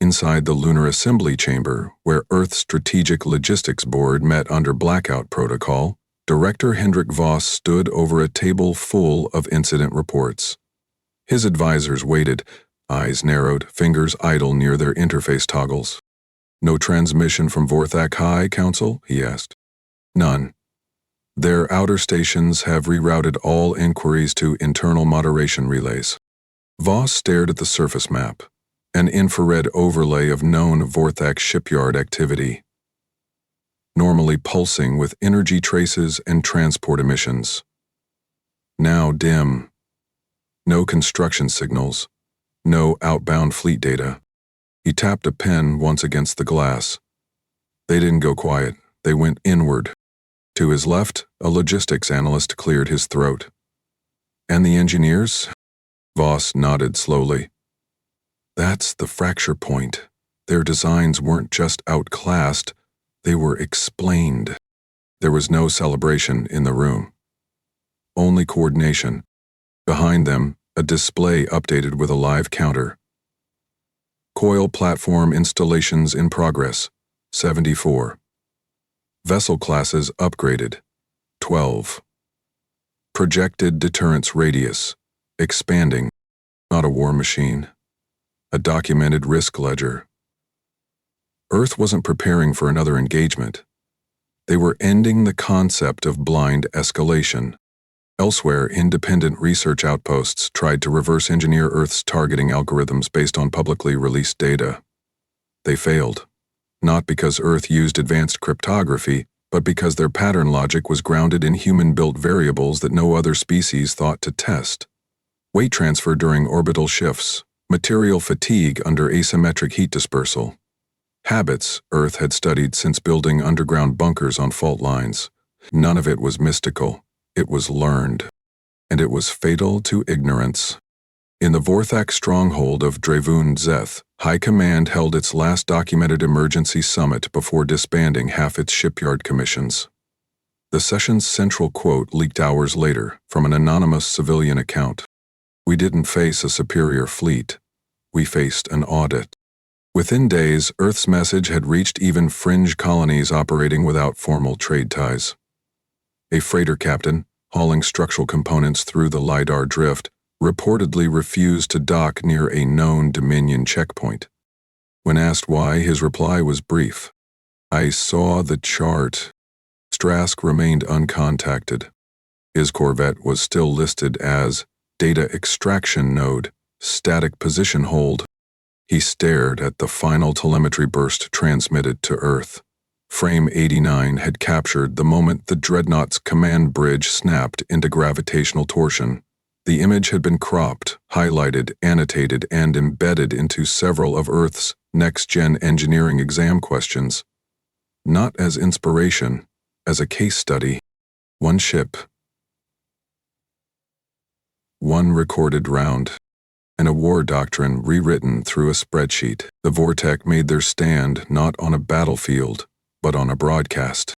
Inside the Lunar Assembly Chamber, where Earth's Strategic Logistics Board met under blackout protocol, Director Hendrik Voss stood over a table full of incident reports. His advisors waited, eyes narrowed, fingers idle near their interface toggles. "No transmission from Vorthak High, Council?" he asked. "None. Their outer stations have rerouted all inquiries to internal moderation relays." Voss stared at the surface map, an infrared overlay of known Vorthak shipyard activity, normally pulsing with energy traces and transport emissions. Now dim. No construction signals. No outbound fleet data. He tapped a pen once against the glass. They didn't go quiet. They went inward. To his left, a logistics analyst cleared his throat. "And the engineers?" Voss nodded slowly. "That's the fracture point. Their designs weren't just outclassed, they were explained." There was no celebration in the room. Only coordination. Behind them, a display updated with a live counter. Coil platform installations in progress, 74. Vessel classes upgraded, 12. Projected deterrence radius, expanding, not a war machine. A documented risk ledger. Earth wasn't preparing for another engagement. They were ending the concept of blind escalation. Elsewhere, independent research outposts tried to reverse engineer Earth's targeting algorithms based on publicly released data. They failed, not because Earth used advanced cryptography, but because their pattern logic was grounded in human-built variables that no other species thought to test. Weight transfer during orbital shifts, material fatigue under asymmetric heat dispersal. Habits Earth had studied since building underground bunkers on fault lines. None of it was mystical. It was learned, and it was fatal to ignorance. In the Vorthak stronghold of Drevun Zeth, High Command held its last documented emergency summit before disbanding half its shipyard commissions. The session's central quote leaked hours later from an anonymous civilian account. We didn't face a superior fleet. We faced an audit. Within days, Earth's message had reached even fringe colonies operating without formal trade ties. A freighter captain, hauling structural components through the LiDAR drift, reportedly refused to dock near a known Dominion checkpoint. When asked why, his reply was brief. "I saw the chart." Strask remained uncontacted. His corvette was still listed as Data Extraction Node, Static Position Hold. He stared at the final telemetry burst transmitted to Earth. Frame 89 had captured the moment the Dreadnought's command bridge snapped into gravitational torsion. The image had been cropped, highlighted, annotated, and embedded into several of Earth's next-gen engineering exam questions. Not as inspiration, as a case study. One ship, one recorded round, and a war doctrine rewritten through a spreadsheet. The Vortek made their stand not on a battlefield, but on a broadcast.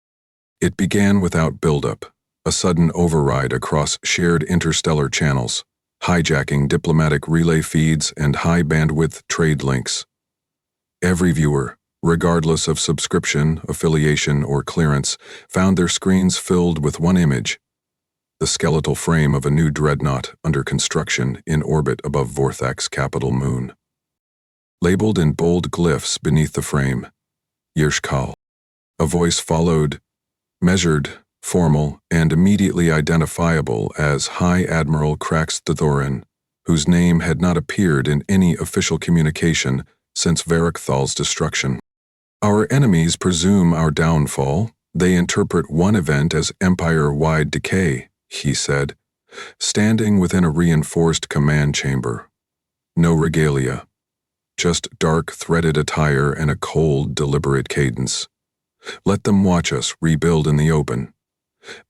It began without buildup, a sudden override across shared interstellar channels, hijacking diplomatic relay feeds and high-bandwidth trade links. Every viewer, regardless of subscription, affiliation, or clearance, found their screens filled with one image: the skeletal frame of a new dreadnought under construction in orbit above Vorthak's capital moon. Labeled in bold glyphs beneath the frame, Yershkal. A voice followed, measured, formal, and immediately identifiable as High Admiral Kraxthathorin, whose name had not appeared in any official communication since Varikthal's destruction. "Our enemies presume our downfall. They interpret one event as empire-wide decay," he said, standing within a reinforced command chamber. No regalia, just dark threaded attire and a cold, deliberate cadence. "Let them watch us rebuild in the open.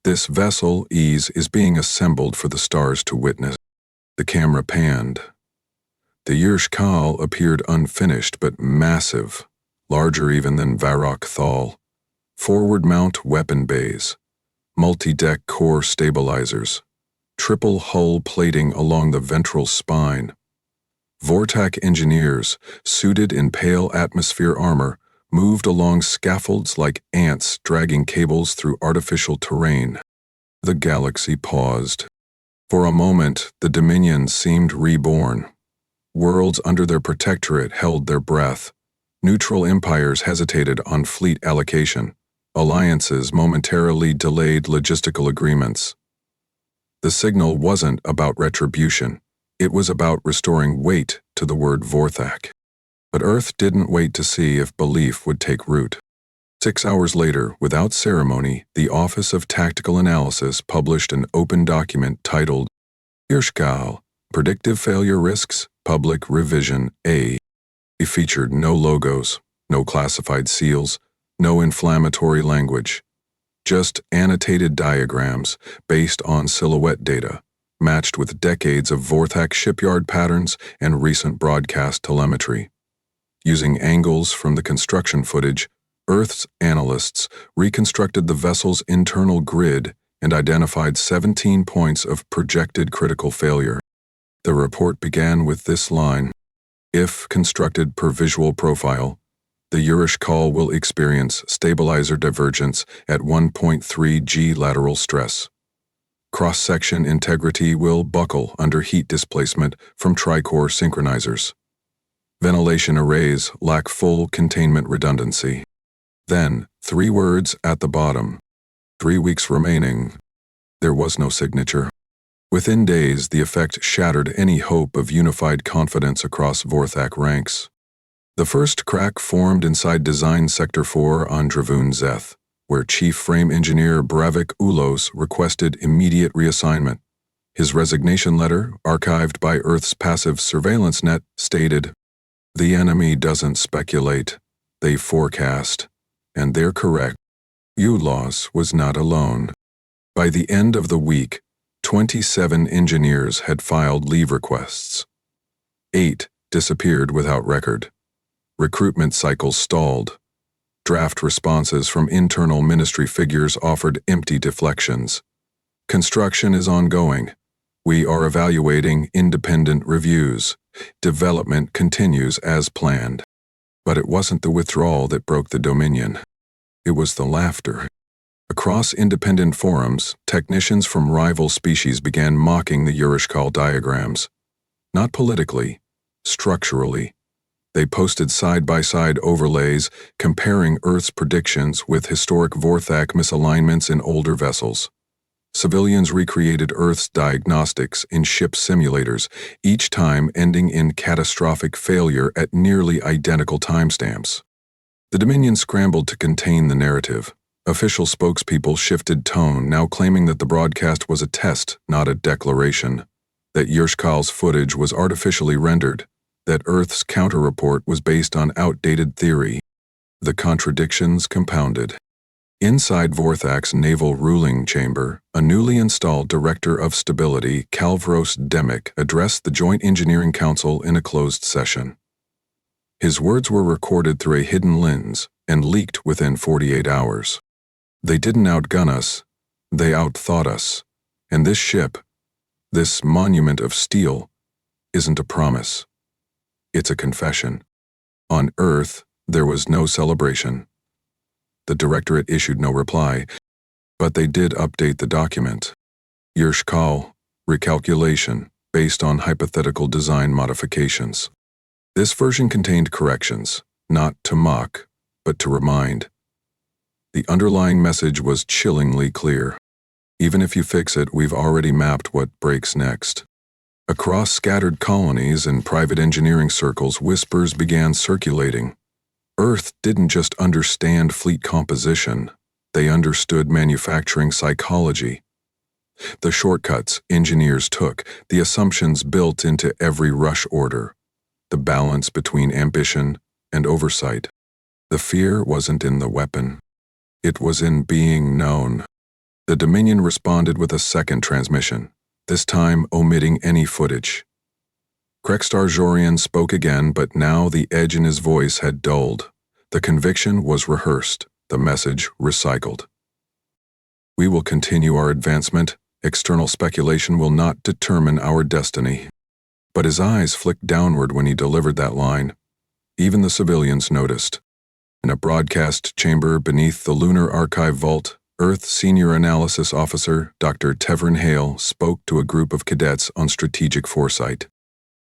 This vessel, Ease, is being assembled for the stars to witness." The camera panned. The Yershkal appeared unfinished but massive, larger even than Varrock Thal. Forward mount weapon bays, multi-deck core stabilizers, triple hull plating along the ventral spine. Vortak engineers, suited in pale atmosphere armor, moved along scaffolds like ants dragging cables through artificial terrain. The galaxy paused. For a moment, the Dominion seemed reborn. Worlds under their protectorate held their breath. Neutral empires hesitated on fleet allocation. Alliances momentarily delayed logistical agreements. The signal wasn't about retribution. It was about restoring weight to the word Vorthak. But Earth didn't wait to see if belief would take root. 6 hours later, without ceremony, the Office of Tactical Analysis published an open document titled Yershkal, Predictive Failure Risks, Public Revision A. It featured no logos, no classified seals, no inflammatory language. Just annotated diagrams based on silhouette data, matched with decades of Vorthak shipyard patterns and recent broadcast telemetry. Using angles from the construction footage, Earth's analysts reconstructed the vessel's internal grid and identified 17 points of projected critical failure. The report began with this line: "If constructed per visual profile, the Yershkal will experience stabilizer divergence at 1.3 G lateral stress. Cross-section integrity will buckle under heat displacement from tricore synchronizers. Ventilation arrays lack full containment redundancy." Then, 3 words at the bottom. 3 weeks remaining. There was no signature. Within days, the effect shattered any hope of unified confidence across Vorthak ranks. The first crack formed inside Design Sector 4 on Dravun Zeth, where Chief Frame Engineer Bravik Ulos requested immediate reassignment. His resignation letter, archived by Earth's passive surveillance net, stated, "The enemy doesn't speculate, they forecast, and they're correct." Ulos was not alone. By the end of the week, 27 engineers had filed leave requests. 8 disappeared without record. Recruitment cycles stalled. Draft responses from internal ministry figures offered empty deflections. Construction is ongoing. We are evaluating independent reviews. Development continues as planned. But it wasn't the withdrawal that broke the Dominion. It was the laughter. Across independent forums, technicians from rival species began mocking the Erasure diagrams. Not politically, structurally. They posted side-by-side overlays comparing Earth's predictions with historic Vorthak misalignments in older vessels. Civilians recreated Earth's diagnostics in ship simulators, each time ending in catastrophic failure at nearly identical timestamps. The Dominion scrambled to contain the narrative. Official spokespeople shifted tone, now claiming that the broadcast was a test, not a declaration, that Yerskal's footage was artificially rendered, that Earth's counter-report was based on outdated theory. The contradictions compounded. Inside Vorthak's naval ruling chamber, a newly installed Director of Stability, Calvros Demick, addressed the Joint Engineering Council in a closed session. His words were recorded through a hidden lens and leaked within 48 hours. They didn't outgun us, they outthought us. And this ship, this monument of steel, isn't a promise. It's a confession. On Earth, there was no celebration. The Directorate issued no reply, but they did update the document. Yershkal, recalculation, based on hypothetical design modifications. This version contained corrections, not to mock, but to remind. The underlying message was chillingly clear. Even if you fix it, we've already mapped what breaks next. Across scattered colonies and private engineering circles, whispers began circulating. Earth didn't just understand fleet composition, they understood manufacturing psychology. The shortcuts engineers took, the assumptions built into every rush order, the balance between ambition and oversight. The fear wasn't in the weapon. It was in being known. The Dominion responded with a second transmission, this time omitting any footage. Krekstar Zorian spoke again, but now the edge in his voice had dulled. The conviction was rehearsed, the message recycled. We will continue our advancement. External speculation will not determine our destiny. But his eyes flicked downward when he delivered that line. Even the civilians noticed. In a broadcast chamber beneath the Lunar Archive Vault, Earth Senior Analysis Officer Dr. Tevrin Hale spoke to a group of cadets on strategic foresight.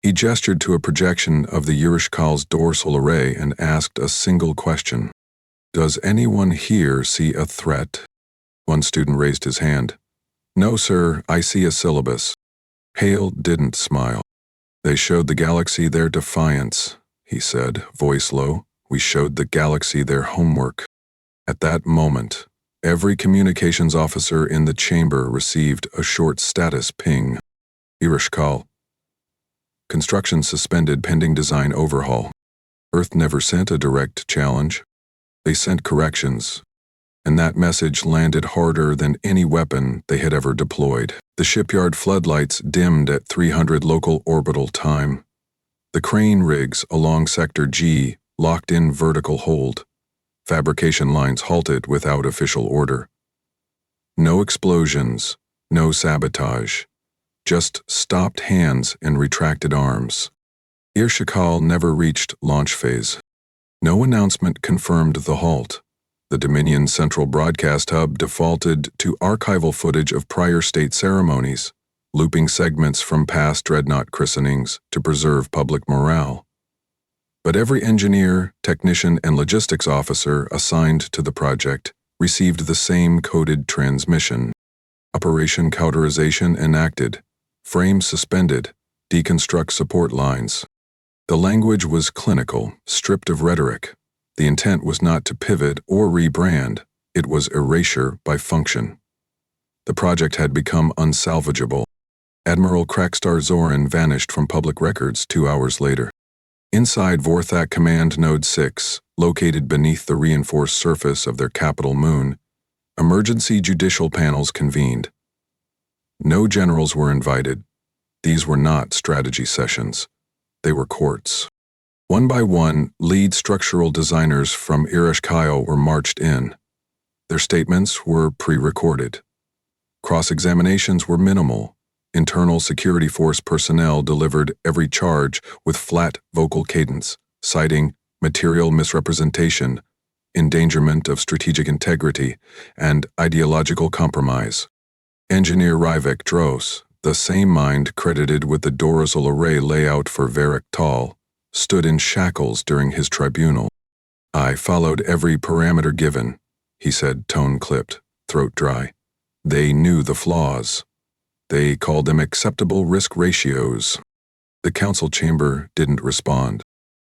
He gestured to a projection of the Yershkal's dorsal array and asked a single question. Does anyone here see a threat? One student raised his hand. No, sir, I see a syllabus. Hale didn't smile. They showed the galaxy their defiance, he said, voice low. We showed the galaxy their homework. At that moment, every communications officer in the chamber received a short status ping. Erasure. Construction suspended pending design overhaul. Earth never sent a direct challenge. They sent corrections. And that message landed harder than any weapon they had ever deployed. The shipyard floodlights dimmed at 300 local orbital time. The crane rigs along Sector G locked in vertical hold. Fabrication lines halted without official order. No explosions, no sabotage. Just stopped hands and retracted arms. Irshakal never reached launch phase. No announcement confirmed the halt. The Dominion Central Broadcast Hub defaulted to archival footage of prior state ceremonies, looping segments from past Dreadnought christenings to preserve public morale. But every engineer, technician, and logistics officer assigned to the project received the same coded transmission. Operation Cauterization enacted. Frame suspended. Deconstruct support lines. The language was clinical, stripped of rhetoric. The intent was not to pivot or rebrand. It was erasure by function. The project had become unsalvageable. Admiral Krekstar Zorin vanished from public records 2 hours later. Inside Vorthak Command Node 6, located beneath the reinforced surface of their capital moon, emergency judicial panels convened. No generals were invited. These were not strategy sessions. They were courts. One by one, lead structural designers from Erasure were marched in. Their statements were pre-recorded. Cross-examinations were minimal. Internal security force personnel delivered every charge with flat vocal cadence, citing material misrepresentation, endangerment of strategic integrity, and ideological compromise. Engineer Rivik Dros, the same mind credited with the dorsal array layout for Varric Tal, stood in shackles during his tribunal. "I followed every parameter given," he said, tone clipped, throat dry. "They knew the flaws. They called them acceptable risk ratios." The council chamber didn't respond.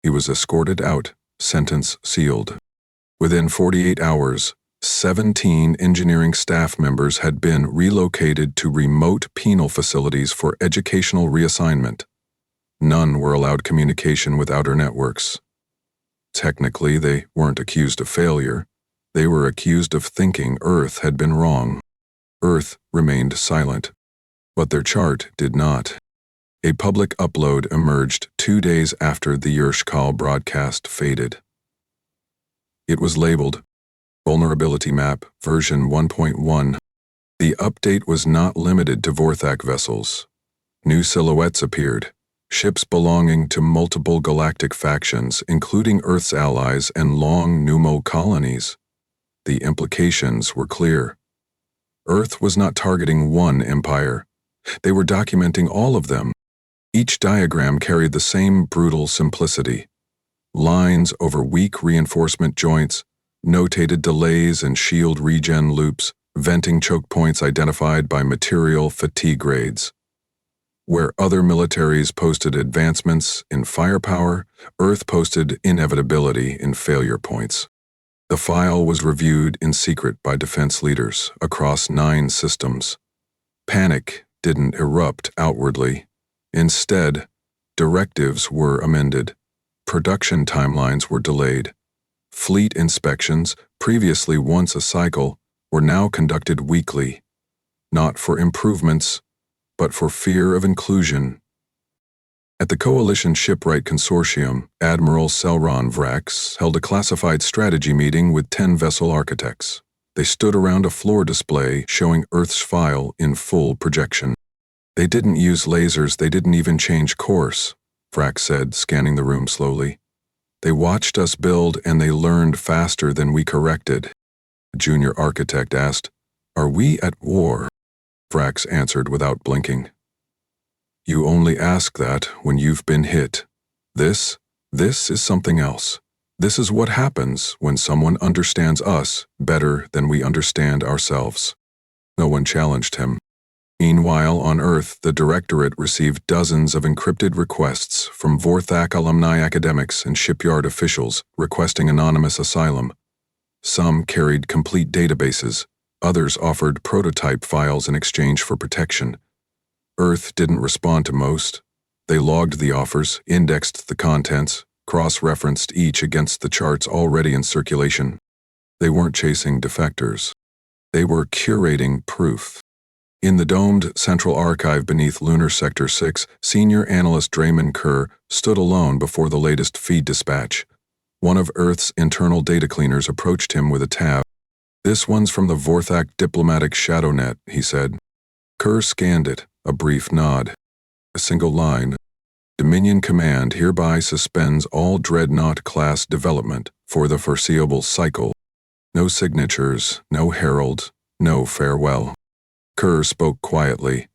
He was escorted out, sentence sealed. Within 48 hours, 17 engineering staff members had been relocated to remote penal facilities for educational reassignment. None were allowed communication with outer networks. Technically, they weren't accused of failure. They were accused of thinking Earth had been wrong. Earth remained silent, but their chart did not. A public upload emerged 2 days after the Yershkal broadcast faded. It was labeled Vulnerability Map, version 1.1. The update was not limited to Vorthak vessels. New silhouettes appeared, ships belonging to multiple galactic factions, including Earth's allies and long pneumo colonies. The implications were clear. Earth was not targeting one empire. They were documenting all of them. Each diagram carried the same brutal simplicity. Lines over weak reinforcement joints, notated delays and shield regen loops, venting choke points identified by material fatigue grades. Where other militaries posted advancements in firepower, Earth posted inevitability in failure points. The file was reviewed in secret by defense leaders across 9 systems. Panic didn't erupt outwardly. Instead, directives were amended. Production timelines were delayed. Fleet inspections, previously once a cycle, were now conducted weekly, not for improvements, but for fear of inclusion. At the Coalition Shipwright Consortium, Admiral Selron Vrax held a classified strategy meeting with 10 vessel architects. They stood around a floor display showing Earth's file in full projection. "They didn't use lasers, they didn't even change course," Vrax said, scanning the room slowly. "They watched us build and they learned faster than we corrected." A junior architect asked, "Are we at war?" Vrax answered without blinking. "You only ask that when you've been hit. This is something else. This is what happens when someone understands us better than we understand ourselves." No one challenged him. Meanwhile, on Earth, the Directorate received dozens of encrypted requests from Vorthak alumni academics and shipyard officials requesting anonymous asylum. Some carried complete databases, others offered prototype files in exchange for protection. Earth didn't respond to most. They logged the offers, indexed the contents, cross-referenced each against the charts already in circulation. They weren't chasing defectors. They were curating proof. In the domed central archive beneath Lunar Sector 6, senior analyst Draymond Kerr stood alone before the latest feed dispatch. One of Earth's internal data cleaners approached him with a tab. "This one's from the Vorthak diplomatic shadownet," he said. Kerr scanned it, a brief nod. A single line. "Dominion Command hereby suspends all Dreadnought-class development for the foreseeable cycle." No signatures, no herald, no farewell. Kerr spoke quietly.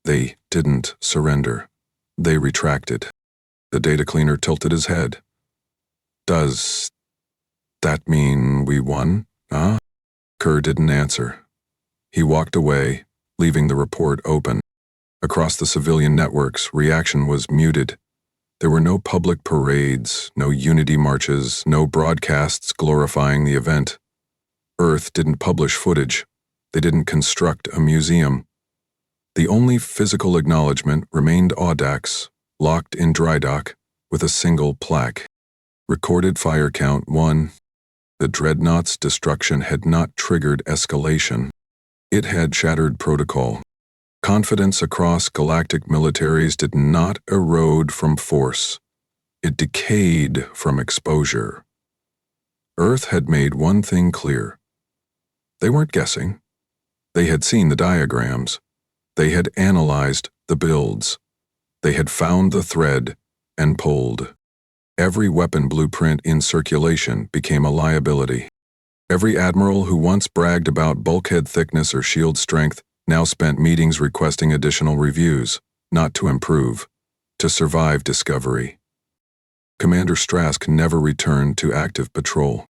They didn't surrender. They retracted. The data cleaner tilted his head. "Does that mean we won, huh?" Kerr didn't answer. He walked away, leaving the report open. Across the civilian networks, reaction was muted. There were no public parades, no unity marches, no broadcasts glorifying the event. Earth didn't publish footage. They didn't construct a museum. The only physical acknowledgement remained Audax, locked in dry dock, with a single plaque. Recorded fire count 1. The Dreadnought's destruction had not triggered escalation. It had shattered protocol. Confidence across galactic militaries did not erode from force. It decayed from exposure. Earth had made one thing clear. They weren't guessing. They had seen the diagrams. They had analyzed the builds. They had found the thread and pulled. Every weapon blueprint in circulation became a liability. Every admiral who once bragged about bulkhead thickness or shield strength now spent meetings requesting additional reviews, not to improve, to survive discovery. Commander Strask never returned to active patrol.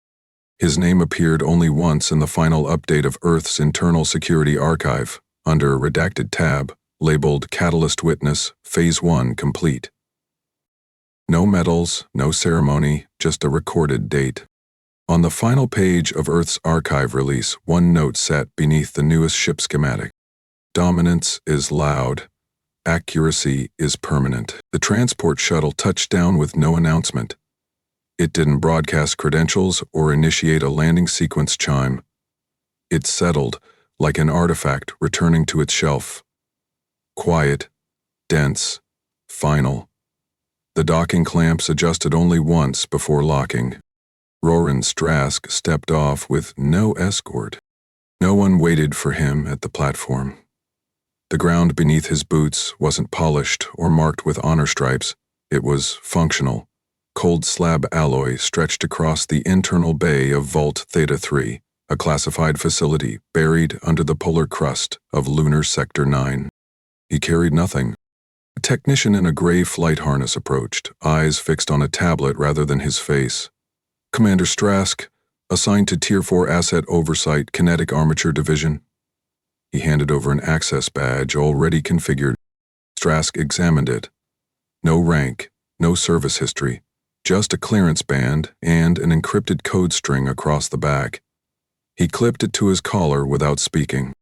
His name appeared only once in the final update of Earth's internal security archive, under a redacted tab, labeled Catalyst Witness, Phase 1 Complete. No medals, no ceremony, just a recorded date. On the final page of Earth's archive release, one note sat beneath the newest ship schematic. Dominance is loud. Accuracy is permanent. The transport shuttle touched down with no announcement. It didn't broadcast credentials or initiate a landing sequence chime. It settled, like an artifact returning to its shelf. Quiet, dense, final. The docking clamps adjusted only once before locking. Roran Strask stepped off with no escort. No one waited for him at the platform. The ground beneath his boots wasn't polished or marked with honor stripes. It was functional. Cold slab alloy stretched across the internal bay of Vault Theta 3, a classified facility buried under the polar crust of Lunar Sector 9. He carried nothing. A technician in a gray flight harness approached, eyes fixed on a tablet rather than his face. Commander Strask, assigned to Tier 4 Asset Oversight Kinetic Armature Division. He handed over an access badge already configured. Strask examined it. No rank, no service history, just a clearance band and an encrypted code string across the back. He clipped it to his collar without speaking.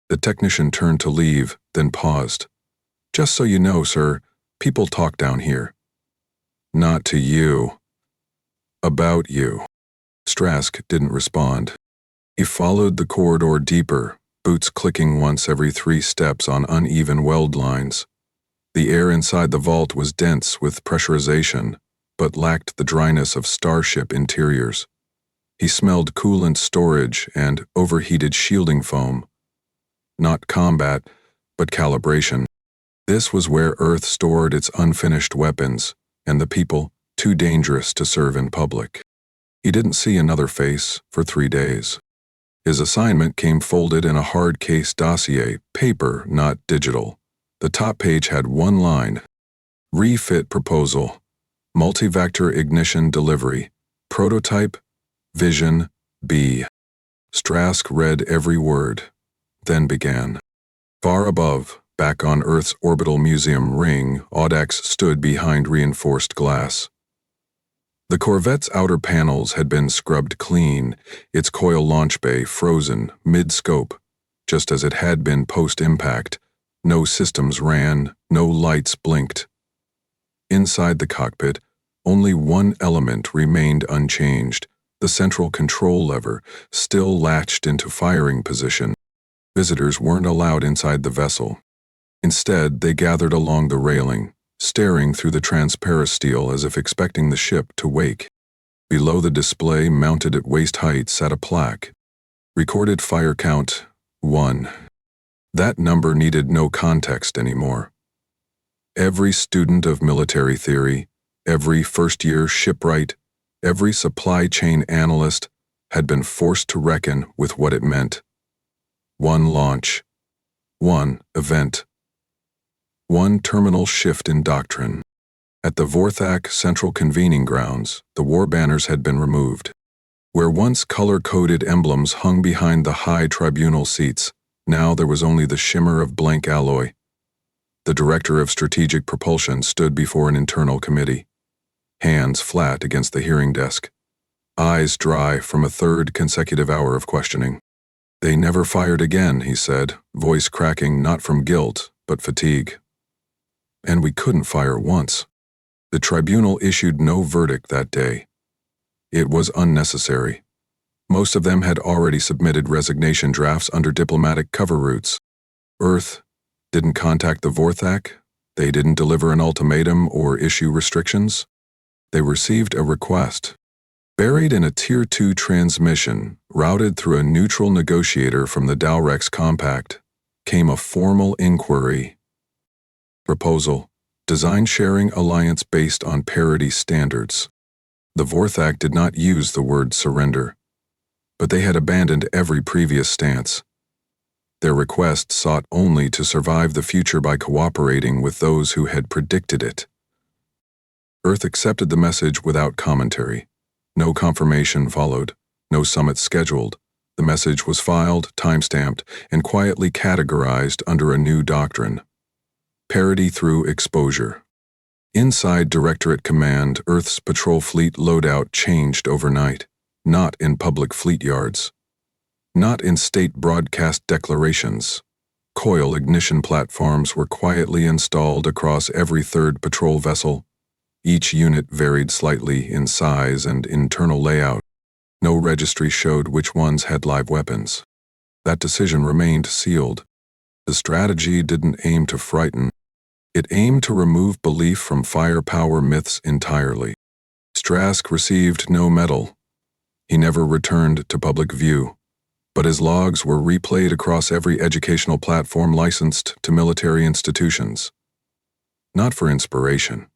The technician turned to leave, then paused. Just so you know, sir, people talk down here. Not to you. About you. Strask didn't respond. He followed the corridor deeper, boots clicking once every 3 steps on uneven weld lines. The air inside the vault was dense with pressurization, but lacked the dryness of starship interiors. He smelled coolant storage and overheated shielding foam. Not combat, but calibration. This was where Earth stored its unfinished weapons, and the people too dangerous to serve in public. He didn't see another face for 3 days. His assignment came folded in a hard-case dossier, paper, not digital. The top page had one line: Refit Proposal, Multivector Ignition Delivery, Prototype, Vision, B. Strask read every word, then began. Far above, back on Earth's orbital museum ring, Audax stood behind reinforced glass. The Corvette's outer panels had been scrubbed clean, its coil launch bay frozen, mid-scope, just as it had been post-impact. No systems ran, no lights blinked. Inside the cockpit, only one element remained unchanged, the central control lever, still latched into firing position. Visitors weren't allowed inside the vessel. Instead, they gathered along the railing, staring through the transparasteel as if expecting the ship to wake. Below the display, mounted at waist height, sat a plaque. Recorded fire count, 1. That number needed no context anymore. Every student of military theory, every first-year shipwright, every supply chain analyst had been forced to reckon with what it meant. 1 launch. 1 event. 1 terminal shift in doctrine. At the Vorthak Central Convening Grounds, the war banners had been removed. Where once color-coded emblems hung behind the high tribunal seats, now there was only the shimmer of blank alloy. The director of strategic propulsion stood before an internal committee, hands flat against the hearing desk, eyes dry from a 3rd consecutive hour of questioning. They never fired again, he said, voice cracking not from guilt, but fatigue. And we couldn't fire once. The tribunal issued no verdict that day. It was unnecessary. Most of them had already submitted resignation drafts under diplomatic cover routes. Earth didn't contact the Vorthak. They didn't deliver an ultimatum or issue restrictions. They received a request. Buried in a Tier 2 transmission, routed through a neutral negotiator from the Dalrex Compact, came a formal inquiry. Proposal: Design Sharing Alliance based on parity standards. The Vorthak did not use the word surrender, but they had abandoned every previous stance. Their request sought only to survive the future by cooperating with those who had predicted it. Earth accepted the message without commentary. No confirmation followed, no summit scheduled. The message was filed, timestamped, and quietly categorized under a new doctrine: parity through exposure. Inside Directorate Command, Earth's patrol fleet loadout changed overnight, not in public fleet yards, not in state broadcast declarations. Coil ignition platforms were quietly installed across every third patrol vessel. Each unit varied slightly in size and internal layout. No registry showed which ones had live weapons. That decision remained sealed. The strategy didn't aim to frighten. It aimed to remove belief from firepower myths entirely. Strask received no medal. He never returned to public view, but his logs were replayed across every educational platform licensed to military institutions. Not for inspiration,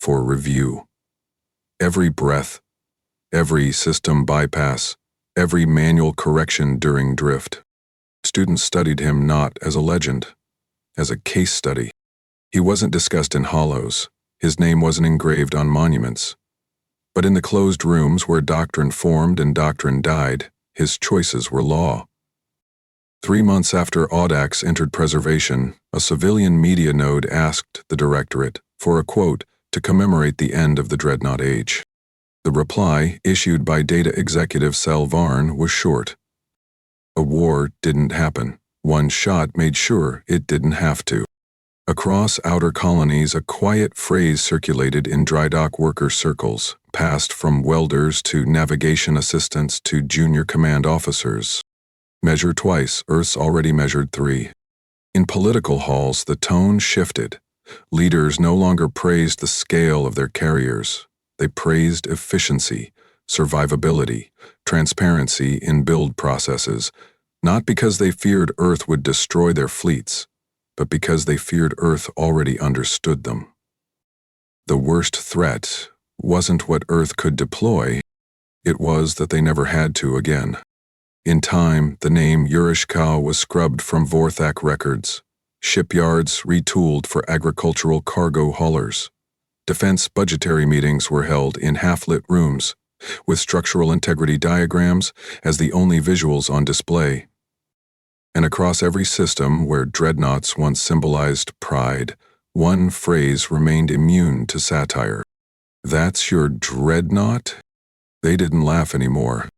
for review. Every breath, every system bypass, every manual correction during drift. Students studied him not as a legend, as a case study. He wasn't discussed in hollows. His name wasn't engraved on monuments. But in the closed rooms where doctrine formed and doctrine died, his choices were law. 3 months after Audax entered preservation, a civilian media node asked the Directorate for a quote to commemorate the end of the Dreadnought age. The reply, issued by Data Executive Sel Varn, was short. A war didn't happen. One shot made sure it didn't have to. Across outer colonies, a quiet phrase circulated in dry dock worker circles, passed from welders to navigation assistants to junior command officers. Measure twice, Earth's already measured 3. In political halls, the tone shifted. Leaders no longer praised the scale of their carriers. They praised efficiency, survivability, transparency in build processes, not because they feared Earth would destroy their fleets, but because they feared Earth already understood them. The worst threat wasn't what Earth could deploy, it was that they never had to again. In time, the name Urishkau was scrubbed from Vorthak records. Shipyards retooled for agricultural cargo haulers. Defense budgetary meetings were held in half-lit rooms, with structural integrity diagrams as the only visuals on display. And across every system where dreadnoughts once symbolized pride, one phrase remained immune to satire. "That's your dreadnought?" They didn't laugh anymore.